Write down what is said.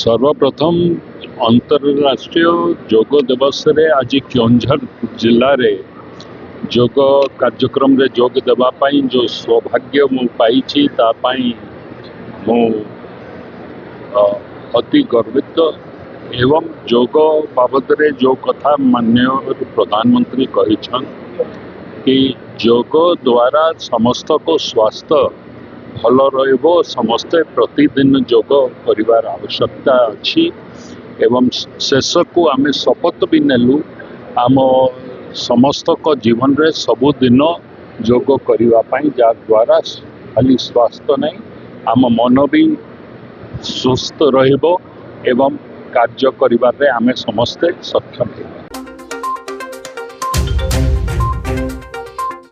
सर्वप्रथम अंतरराष्ट्रीय योग दिवस रे आज केउंझर जिले में योग कार्यक्रम रे योग देवाई जो सौभाग्य मु पाई मु अति गर्वित एवं योग बाबद रे जो कथा माननीय प्रधानमंत्री कहिछन कि योग द्वारा समस्त को स्वास्थ्य भल रहिबो समस्ते प्रतिदिन योग करिवार आवश्यकता अछि एवं शेष को आमे शपथ भी नेलु आम समस्त को जीवन रे सबुदिन योग करिवा पई जा द्वारा खाली स्वास्थ्य नहीं आम मन भी सुस्थ रहिबो एवं कार्य करिवार रे आमे समस्ते सक्षम।